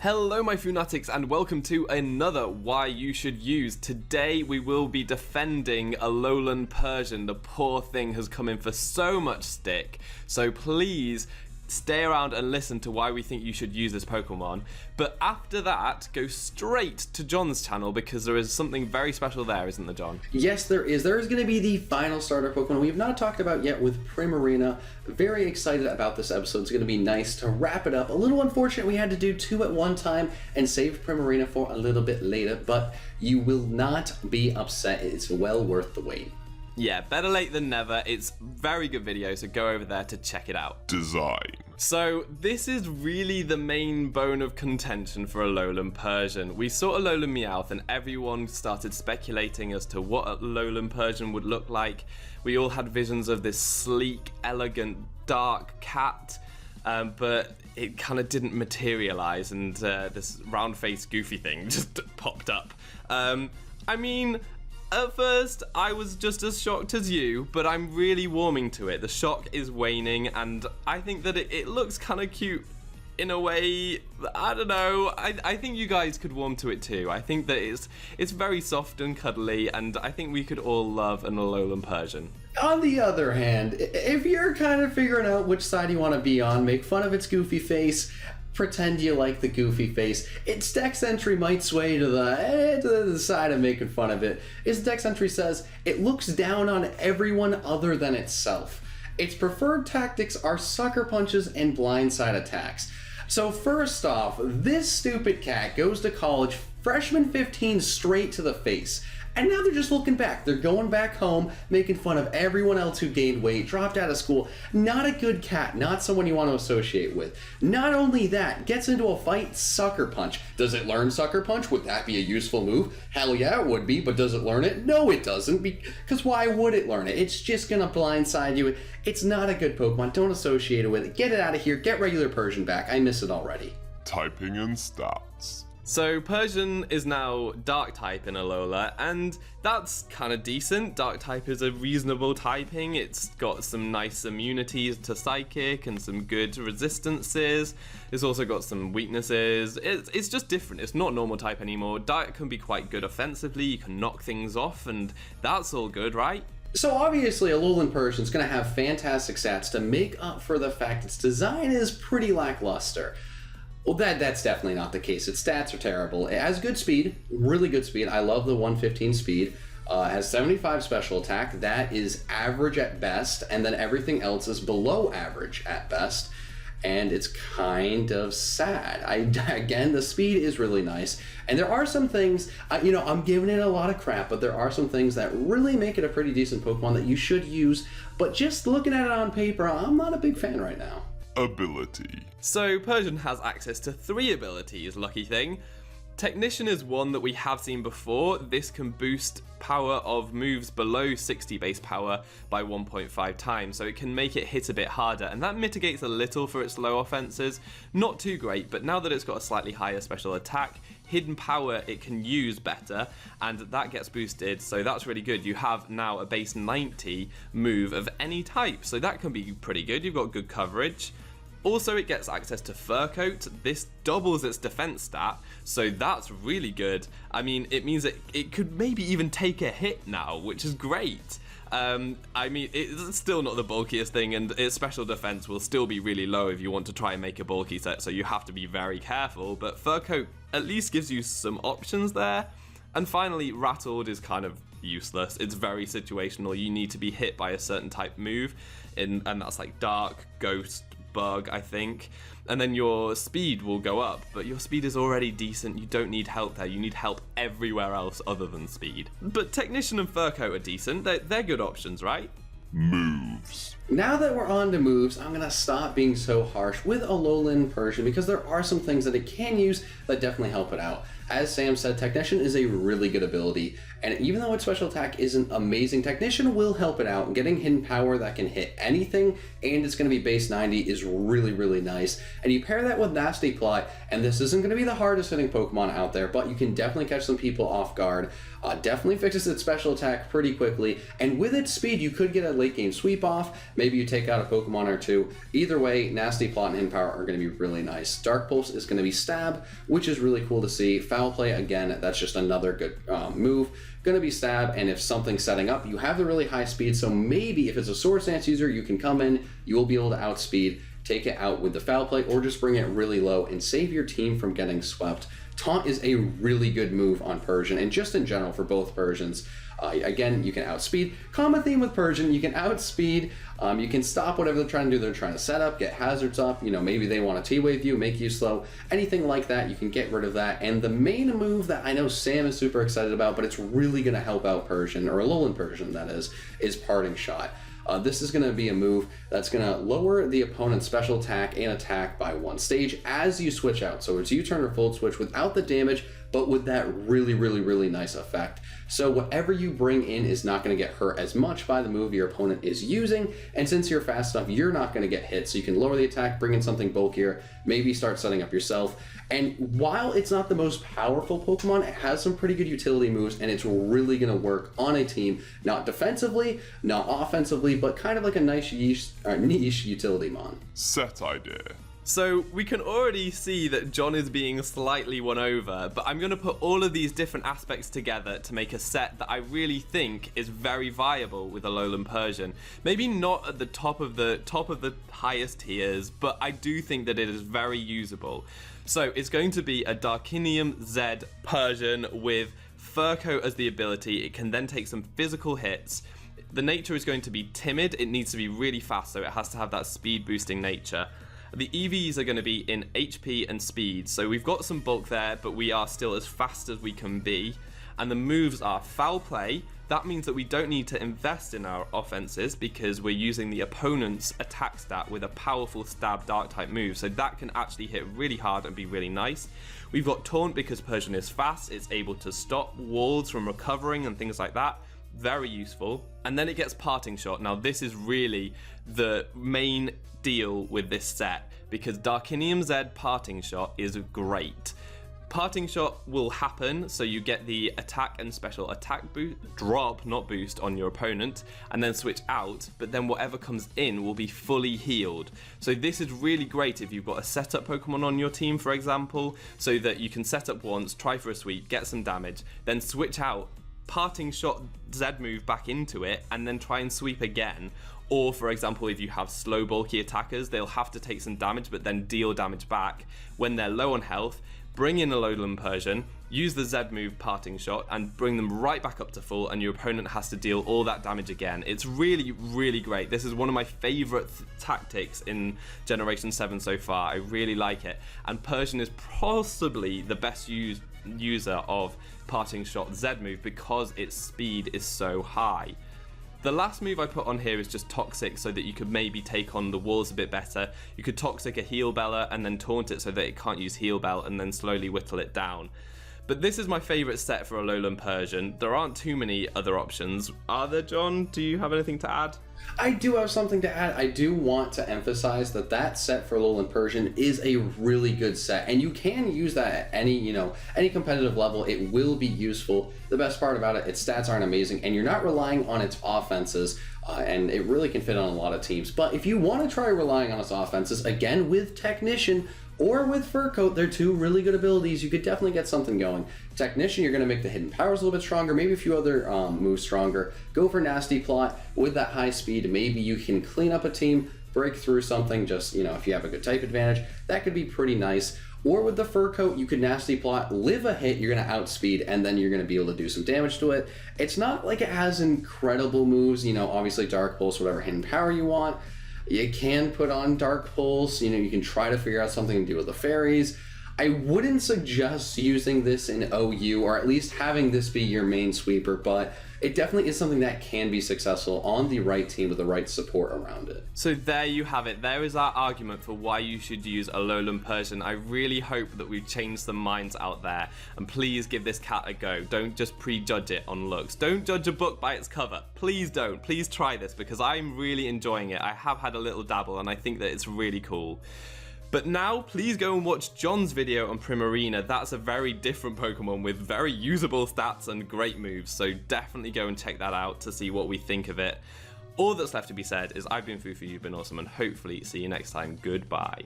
Hello my Funatics and welcome to another Why You Should Use. Today we will be defending Alolan Persian. The poor thing has come in for so much stick, so please stay around and listen to why we think you should use this Pokemon. But after that, go straight to John's channel because there is something very special there, isn't there, John? Yes, there is. There is going to be the final starter Pokemon we have not talked about yet with Primarina. Very excited about this episode. It's going to be nice to wrap it up. A little unfortunate we had to do two at one time and save Primarina for a little bit later, but you will not be upset. It's well worth the wait. Yeah, better late than never. It's very good video, so go over there to check it out. Design. So this is really the main bone of contention for Alolan Persian. We saw Alolan Meowth and everyone started speculating as to what Alolan Persian would look like. We all had visions of this sleek, elegant, dark cat, but it kind of didn't materialize and this round-faced goofy thing just popped up. I mean, at first, I was just as shocked as you, but I'm really warming to it. The shock is waning, and I think that it looks kind of cute in a way. I don't know. I think you guys could warm to it too. I think that it's very soft and cuddly, and I think we could all love an Alolan Persian. On the other hand, if you're kind of figuring out which side you want to be on, make fun of its goofy face, pretend you like the goofy face, its dex entry might sway to the side of making fun of it. Its dex entry says it looks down on everyone other than itself. Its preferred tactics are sucker punches and blindside attacks. So first off, this stupid cat goes to college, freshman 15 straight to the face. And now they're just looking back. They're going back home, making fun of everyone else who gained weight, dropped out of school. Not a good cat, not someone you want to associate with. Not only that, gets into a fight, Sucker Punch. Does it learn Sucker Punch? Would that be a useful move? Hell yeah, it would be, but does it learn it? No, it doesn't, because why would it learn it? It's just gonna blindside you. It's not a good Pokemon. Don't associate it with it. Get it out of here. Get regular Persian back. I miss it already. Typing and stats. So Persian is now Dark type in Alola, and that's kind of decent. Dark type is a reasonable typing. It's got some nice immunities to Psychic and some good resistances. It's also got some weaknesses. It's just different. It's not normal type anymore. Dark can be quite good offensively. You can knock things off, and that's all good, right? So obviously Alolan Persian is going to have fantastic stats to make up for the fact its design is pretty lackluster. Well, that's definitely not the case. Its stats are terrible. It has good speed, really good speed. I love the 115 speed. Has 75 special attack. That is average at best, and then everything else is below average at best. And it's kind of sad. Again, the speed is really nice. And there are some things, I'm giving it a lot of crap, but there are some things that really make it a pretty decent Pokemon that you should use. But just looking at it on paper, I'm not a big fan right now. Ability. So Persian has access to 3 abilities, lucky thing. Technician is one that we have seen before. This can boost power of moves below 60 base power by 1.5 times, so it can make it hit a bit harder, and that mitigates a little for its low offenses. Not too great, but now that it's got a slightly higher special attack, hidden power it can use better, and that gets boosted, so that's really good. You have now a base 90 move of any type, so that can be pretty good. You've got good coverage. Also, it gets access to Fur Coat. This doubles its defense stat, so that's really good. I mean, it means that it could maybe even take a hit now, which is great. I mean, it's still not the bulkiest thing, and its special defense will still be really low if you want to try and make a bulky set, so you have to be very careful, but Fur Coat at least gives you some options there. And finally, Rattled is kind of useless. It's very situational. You need to be hit by a certain type move, and that's like Dark, Ghost, Bug, I think, and then your speed will go up, but your speed is already decent. You don't need help there. You need help everywhere else other than speed. But Technician and Fur Coat are decent. They're good options, right? Moves. Now that we're on to moves, I'm going to stop being so harsh with Alolan Persian because there are some things that it can use that definitely help it out. As Sam said, Technician is a really good ability, and even though its special attack isn't amazing, Technician will help it out. Getting hidden power that can hit anything, and it's going to be base 90 is really, really nice. And you pair that with Nasty Plot, and this isn't going to be the hardest hitting Pokemon out there, but you can definitely catch some people off guard. Definitely fixes its special attack pretty quickly, and with its speed, you could get a late game sweep off, maybe you take out a Pokemon or two. Either way, Nasty Plot and Hidden Power are going to be really nice. Dark Pulse is going to be Stab, which is really cool to see. Foul Play, again, that's just another good move. Going to be Stab, and if something's setting up, you have the really high speed, so maybe if it's a Sword Stance user, you can come in, you will be able to outspeed, take it out with the Foul Play, or just bring it really low and save your team from getting swept. Taunt is a really good move on Persian, and just in general for both Persians. Again, you can outspeed. Common theme with Persian, you can outspeed, you can stop whatever they're trying to do. They're trying to set up, get hazards up, maybe they want to T-Wave you, make you slow, anything like that, you can get rid of that. And the main move that I know Sam is super excited about, but it's really going to help out Persian, or Alolan Persian that is Parting Shot. This is going to be a move that's going to lower the opponent's special attack and attack by 1 stage as you switch out. So it's U-turn or full switch without the damage, but with that really, really, really nice effect. So whatever you bring in is not going to get hurt as much by the move your opponent is using, and since you're fast enough, you're not going to get hit. So you can lower the attack, bring in something bulkier, maybe start setting up yourself. And while it's not the most powerful Pokemon, it has some pretty good utility moves, and it's really going to work on a team, not defensively, not offensively, but kind of like a nice niche utility mon. Set idea. So we can already see that John is being slightly won over, but I'm going to put all of these different aspects together to make a set that I really think is very viable with Alolan Persian. Maybe not at the top of the highest tiers, but I do think that it is very usable. So it's going to be a Darkinium Z Persian with Fur Coat as the ability. It can then take some physical hits. The nature is going to be timid. It needs to be really fast, so it has to have that speed boosting nature. The EVs are going to be in HP and speed, so we've got some bulk there, but we are still as fast as we can be. And the moves are Foul Play. That means that we don't need to invest in our offenses because we're using the opponent's attack stat with a powerful Stab Dark type move, so that can actually hit really hard and be really nice. We've got Taunt because Persian is fast, it's able to stop walls from recovering and things like that. Very useful. And then it gets Parting Shot. Now this is really the main deal with this set because Darkinium Z Parting Shot is great. Parting Shot will happen, so you get the attack and special attack drop, not boost, on your opponent, and then switch out, but then whatever comes in will be fully healed. So this is really great if you've got a setup Pokemon on your team, for example, so that you can set up once, try for a sweep, get some damage, then switch out, Parting Shot Z move back into it, and then try and sweep again. Or, for example, if you have slow, bulky attackers, they'll have to take some damage, but then deal damage back. When they're low on health, bring in a Alolan Persian, use the Z move Parting Shot, and bring them right back up to full, and your opponent has to deal all that damage again. It's really, really great. This is one of my favorite tactics in Generation 7 so far. I really like it. And Persian is possibly the best user of Parting Shot Z move because its speed is so high. The last move I put on here is just Toxic so that you could maybe take on the walls a bit better. You could Toxic a Heal Bella and then taunt it so that it can't use Heal Bell and then slowly whittle it down. But this is my favourite set for Alolan Persian. There aren't too many other options. Are there, John? Do you have anything to add? I do have something to add. I do want to emphasize that set for Alolan Persian is a really good set, and you can use that at any competitive level. It will be useful. The best part about it, its stats aren't amazing, and you're not relying on its offenses, and it really can fit on a lot of teams. But if you want to try relying on its offenses, again with Technician or with Fur Coat, they're two really good abilities. You could definitely get something going. Technician, you're going to make the hidden powers a little bit stronger, maybe a few other moves stronger. Go for Nasty Plot with that high speed. Maybe you can clean up a team, break through something, just, if you have a good type advantage. That could be pretty nice. Or with the Fur Coat, you could Nasty Plot, live a hit, you're going to outspeed, and then you're going to be able to do some damage to it. It's not like it has incredible moves, obviously Dark Pulse, whatever hidden power you want. You can put on Dark Pulse, you can try to figure out something to do with the fairies. I wouldn't suggest using this in OU, or at least having this be your main sweeper, but it definitely is something that can be successful on the right team with the right support around it. So there you have it. There is our argument for why you should use Alolan Persian. I really hope that we've changed some minds out there, and please give this cat a go. Don't just prejudge it on looks. Don't judge a book by its cover. Please don't. Please try this, because I'm really enjoying it. I have had a little dabble, and I think that it's really cool. But now, please go and watch John's video on Primarina. That's a very different Pokemon with very usable stats and great moves, so definitely go and check that out to see what we think of it. All that's left to be said is I've been Fufu, you've been awesome, and hopefully see you next time. Goodbye.